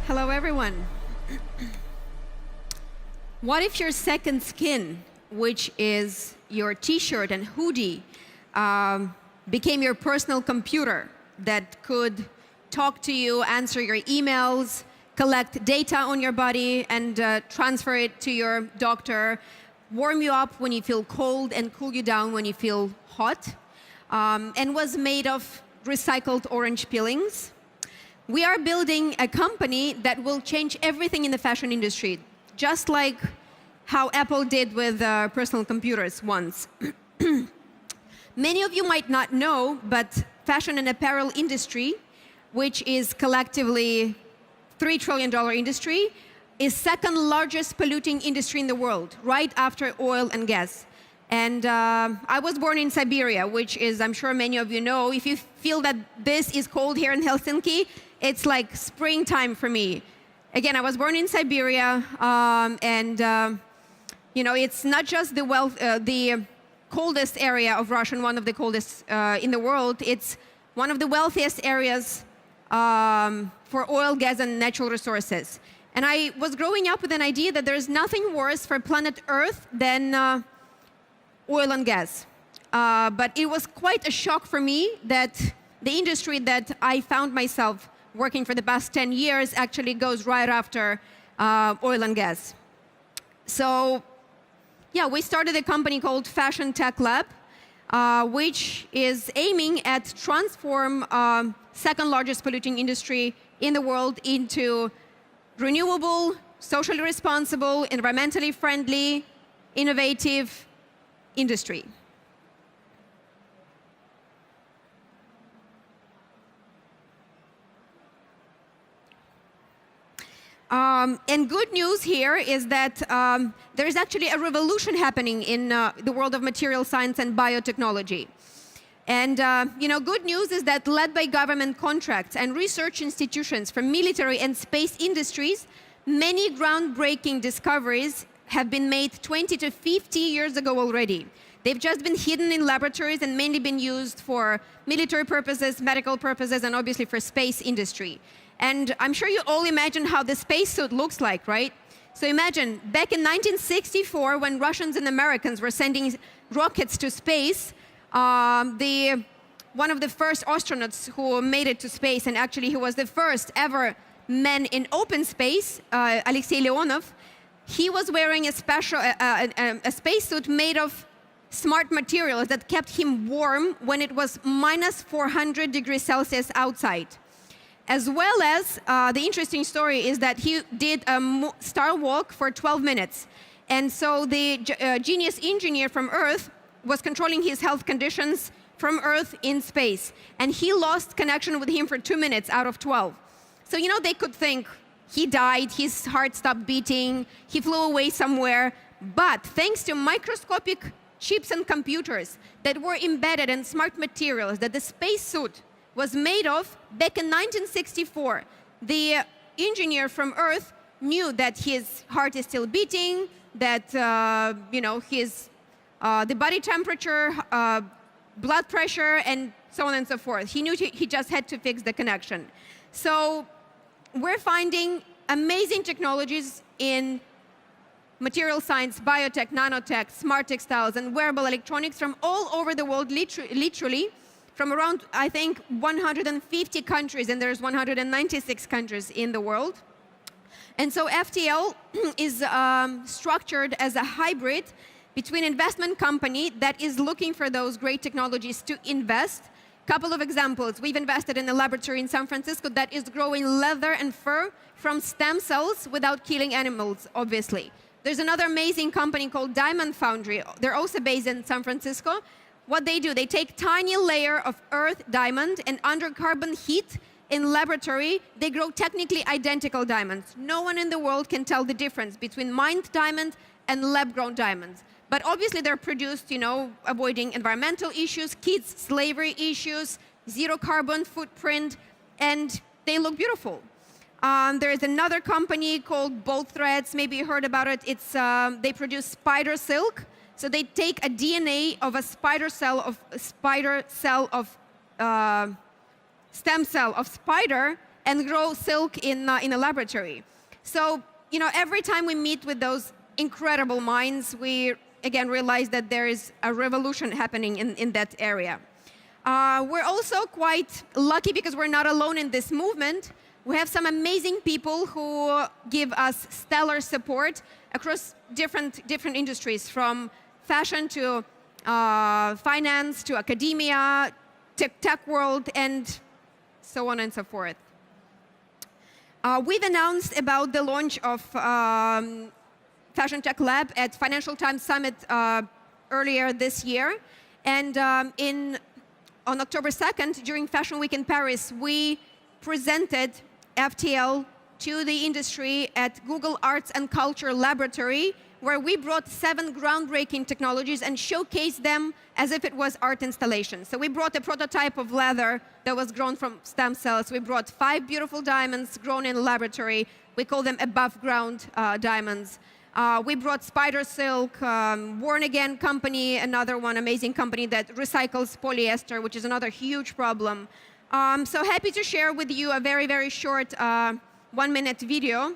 Hello, everyone. What if your second skin, which is your t-shirt and hoodie, became your personal computer that could talk to you, answer your emails, collect data on your body, and transfer it to your doctor, warm you up when you feel cold, and cool you down when you feel hot, and was made of recycled orange peelings? We are building a company that will change everything in the fashion industry, just like how Apple did with personal computers once. Many of you might not know, but fashion and apparel industry, which is collectively $3 trillion industry, is second largest polluting industry in the world, right after oil and gas. And I was born in Siberia, which is, I'm sure many of you know. If you feel that this is cold here in Helsinki, it's like springtime for me. Again, I was born in Siberia, you know, it's not just the coldest area of Russia, one of the coldest in the world. It's one of the wealthiest areas for oil, gas, and natural resources. And I was growing up with an idea that there's nothing worse for planet Earth than oil and gas. But it was quite a shock for me that the industry that I found myself working for the past 10 years actually goes right after oil and gas. So, yeah, we started a company called Fashion Tech Lab, which is aiming at transform second largest polluting industry in the world into renewable, socially responsible, environmentally friendly, innovative industry. And good news here is that there is actually a revolution happening in the world of material science and biotechnology. And you know, good news is that led by government contracts and research institutions from military and space industries, many groundbreaking discoveries have been made 20 to 50 years ago already. They've just been hidden in laboratories and mainly been used for military purposes, medical purposes, and obviously for space industry. And I'm sure you all imagine how the spacesuit looks like, right? So imagine, back in 1964, when Russians and Americans were sending rockets to space, one of the first astronauts who made it to space, and actually he was the first ever man in open space, Alexei Leonov, he was wearing a special spacesuit made of smart materials that kept him warm when it was minus 400 degrees Celsius outside. As well as, the interesting story is that he did a star walk for 12 minutes. And so the genius engineer from Earth was controlling his health conditions from Earth in space. And he lost connection with him for 2 minutes out of 12. So, you know, they could think he died, his heart stopped beating, he flew away somewhere. But thanks to microscopic chips and computers that were embedded in smart materials that the spacesuit was made of, back in 1964, the engineer from Earth knew that his heart is still beating, that you know, his the body temperature, blood pressure, and so on and so forth. He knew he just had to fix the connection. So we're finding amazing technologies in material science, biotech, nanotech, smart textiles, and wearable electronics from all over the world, literally from around, I think, 150 countries, and there's 196 countries in the world. And so FTL is structured as a hybrid between investment company that is looking for those great technologies to invest. Couple of examples. We've invested in a laboratory in San Francisco that is growing leather and fur from stem cells without killing animals, obviously. There's another amazing company called Diamond Foundry. They're also based in San Francisco. What they do, they take tiny layer of earth diamond, and under carbon heat in laboratory, they grow technically identical diamonds. No one in the world can tell the difference between mined diamond and lab-grown diamonds. But obviously they're produced, you know, avoiding environmental issues, kids slavery issues, zero carbon footprint, and they look beautiful. There's another company called Bold Threads, maybe you heard about it. It's, they produce spider silk. So they take a DNA of a stem cell of spider and grow silk in a laboratory. So, every time we meet with those incredible minds, we again realize that there is a revolution happening in that area. We're also quite lucky because we're not alone in this movement. We have some amazing people who give us stellar support across different industries, from fashion to finance to academia, tech world, and so on and so forth. We've announced about the launch of Fashion Tech Lab at Financial Times Summit earlier this year. And on October 2nd, during Fashion Week in Paris, we presented FTL to the industry at Google Arts and Culture Laboratory, where we brought 7 groundbreaking technologies and showcased them as if it was art installations. So we brought a prototype of leather that was grown from stem cells. We brought 5 beautiful diamonds grown in a laboratory. We call them above ground diamonds. We brought Spider Silk, Worn Again company, another one amazing company that recycles polyester, which is another huge problem. So happy to share with you a very, very short 1-minute video.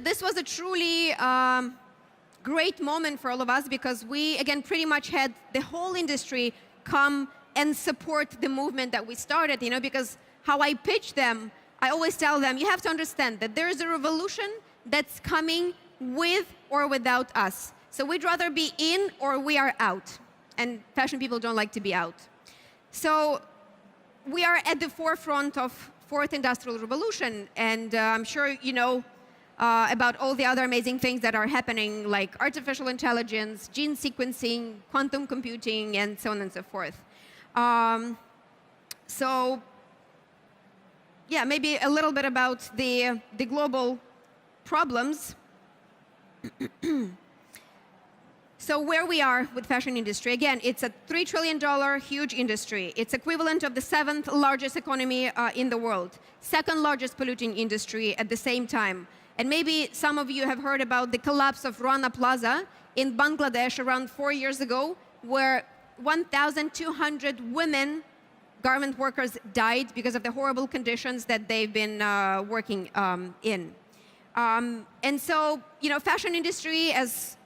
This was a truly great moment for all of us, because we, again, pretty much had the whole industry come and support the movement that we started, because how I pitch them, I always tell them, you have to understand that there is a revolution that's coming with or without us. So we'd rather be in or we are out. And fashion people don't like to be out. So we are at the forefront of fourth industrial revolution, and I'm sure you know about all the other amazing things that are happening, like artificial intelligence, gene sequencing, quantum computing, and so on and so forth. So yeah, maybe a little bit about the global problems. So where we are with fashion industry, again, it's a $3 trillion huge industry. It's equivalent of the 7th largest economy in the world, 2nd largest polluting industry at the same time. And maybe some of you have heard about the collapse of Rana Plaza in Bangladesh around 4 years ago, where 1,200 women garment workers died because of the horrible conditions that they've been working in. And so, fashion industry, as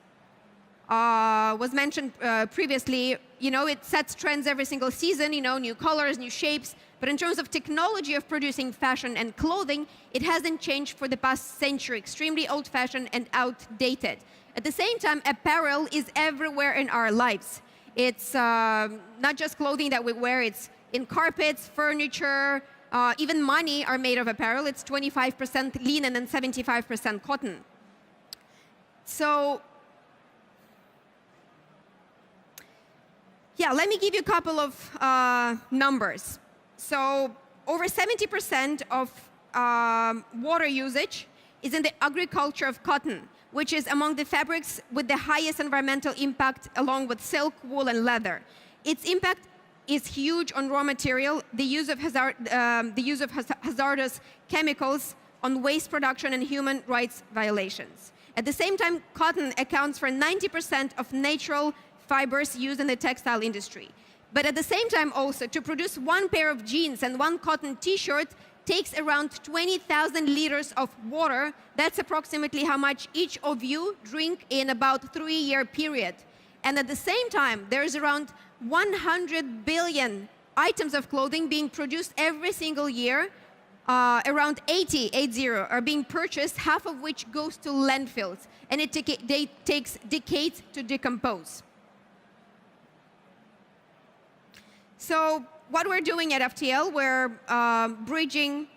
was mentioned previously, it sets trends every single season, new colors, new shapes. But in terms of technology of producing fashion and clothing, it hasn't changed for the past century, extremely old-fashioned and outdated. At the same time, apparel is everywhere in our lives. It's not just clothing that we wear, it's in carpets, furniture, even money are made of apparel. It's 25% linen and 75% cotton. So, yeah, let me give you a couple of numbers. So over 70% of water usage is in the agriculture of cotton, which is among the fabrics with the highest environmental impact, along with silk, wool, and leather. Its impact is huge on raw material, the use of hazardous chemicals, on waste production, and human rights violations. At the same time, cotton accounts for 90% of natural fibers used in the textile industry. But at the same time also, to produce 1 pair of jeans and 1 cotton t-shirt takes around 20,000 liters of water. That's approximately how much each of you drink in about 3-year period. And at the same time, there's around 100 billion items of clothing being produced every single year around 80 are being purchased, half of which goes to landfills, and it takes decades to decompose. So what we're doing at FTL, we're bridging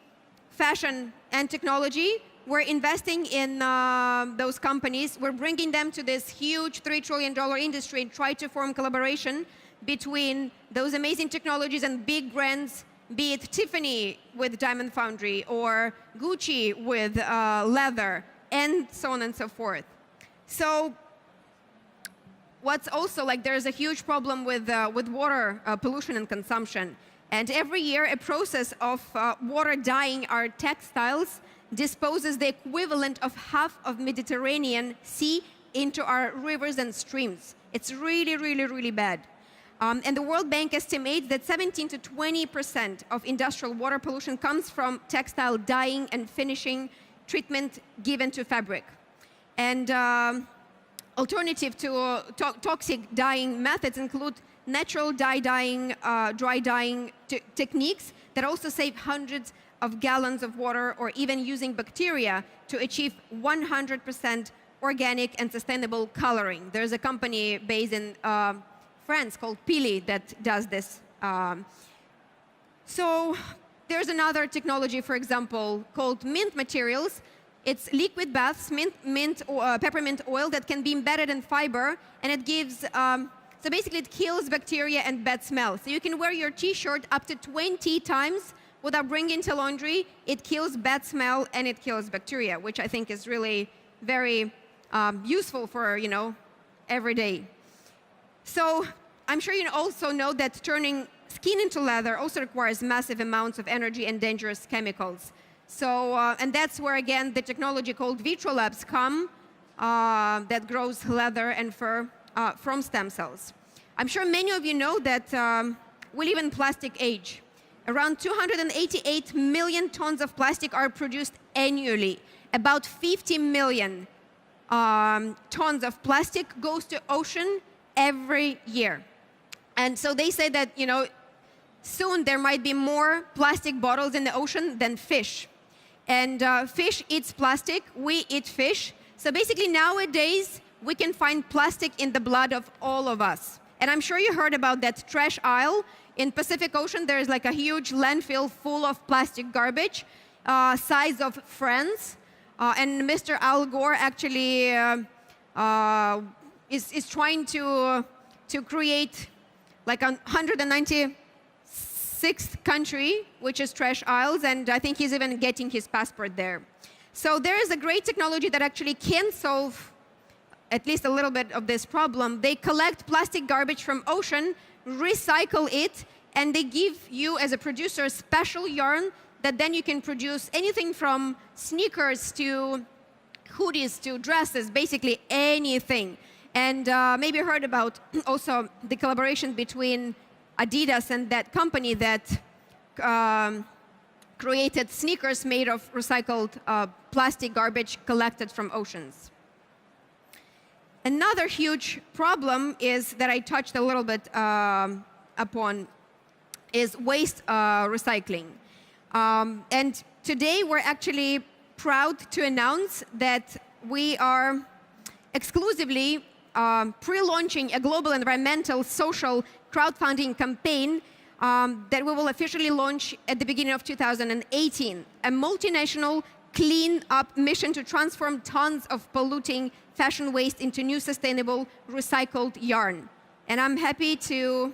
fashion and technology. We're investing in those companies. We're bringing them to this huge $3 trillion industry and try to form collaboration between those amazing technologies and big brands, be it Tiffany with Diamond Foundry or Gucci with leather, and so on and so forth. So what's also like, there's a huge problem with water pollution and consumption. And every year, a process of water dyeing our textiles disposes the equivalent of half of Mediterranean Sea into our rivers and streams. It's really, really, really bad. And the World Bank estimates that 17 to 20% of industrial water pollution comes from textile dyeing and finishing treatment given to fabric. And alternative to toxic dyeing methods include natural dyeing, dry dyeing techniques that also save hundreds of gallons of water, or even using bacteria to achieve 100% organic and sustainable coloring. There's a company based in France called Pili that does this. So there's another technology, for example, called mint materials. It's liquid baths, peppermint oil that can be embedded in fiber, and it gives, so basically it kills bacteria and bad smell. So you can wear your t-shirt up to 20 times without bringing to laundry. It kills bad smell and it kills bacteria, which I think is really very useful for, every day. So I'm sure you also know that turning skin into leather also requires massive amounts of energy and dangerous chemicals. So, and that's where, again, the technology called Vitrolabs come, that grows leather and fur from stem cells. I'm sure many of you know that we live in plastic age. Around 288 million tons of plastic are produced annually. About 50 million tons of plastic goes to ocean every year. And so they say that, soon there might be more plastic bottles in the ocean than fish. And fish eats plastic, we eat fish. So basically nowadays, we can find plastic in the blood of all of us. And I'm sure you heard about that trash aisle. In Pacific Ocean, there's like a huge landfill full of plastic garbage, size of France. And Mr. Al Gore actually is trying to create like a 196th country, which is trash aisles, and I think he's even getting his passport there. So there is a great technology that actually can solve at least a little bit of this problem. They collect plastic garbage from ocean, recycle it, and they give you, as a producer, a special yarn that then you can produce anything from sneakers to hoodies to dresses, basically anything. And maybe you heard about also the collaboration between Adidas and that company that created sneakers made of recycled plastic garbage collected from oceans. Another huge problem is that I touched a little bit upon is waste recycling. And today we're actually proud to announce that we are exclusively pre-launching a global environmental social crowdfunding campaign that we will officially launch at the beginning of 2018, a multinational clean-up mission to transform tons of polluting fashion waste into new sustainable recycled yarn. And I'm happy to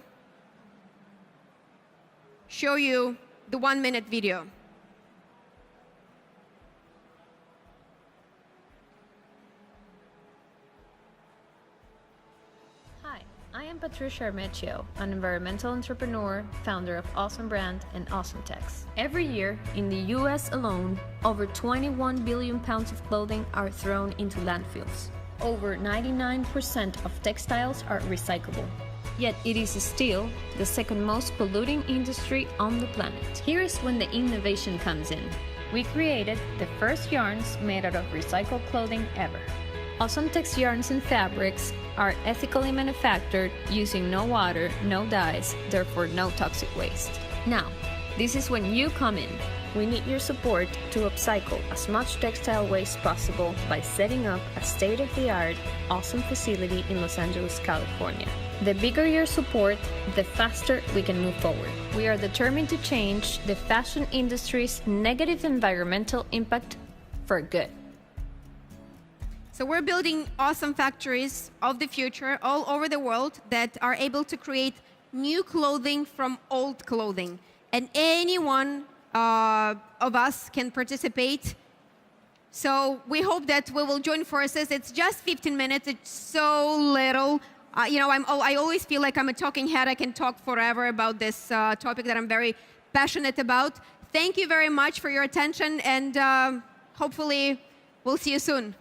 show you the 1-minute video. Hi, I am Patricia Armecchio, an environmental entrepreneur, founder of Awesome Brand and Awesome Tex. Every year, in the US alone, over 21 billion pounds of clothing are thrown into landfills. Over 99% of textiles are recyclable. Yet it is still the second most polluting industry on the planet. Here is when the innovation comes in. We created the first yarns made out of recycled clothing ever. Awesome Tex yarns and fabrics are ethically manufactured using no water, no dyes, therefore no toxic waste. Now, this is when you come in. We need your support to upcycle as much textile waste possible by setting up a state-of-the-art, awesome facility in Los Angeles, California. The bigger your support, the faster we can move forward. We are determined to change the fashion industry's negative environmental impact for good. So we're building awesome factories of the future all over the world that are able to create new clothing from old clothing. And anyone of us can participate. So we hope that we will join forces. It's just 15 minutes. It's so little. I always feel like I'm a talking head. I can talk forever about this topic that I'm very passionate about. Thank you very much for your attention, and hopefully we'll see you soon.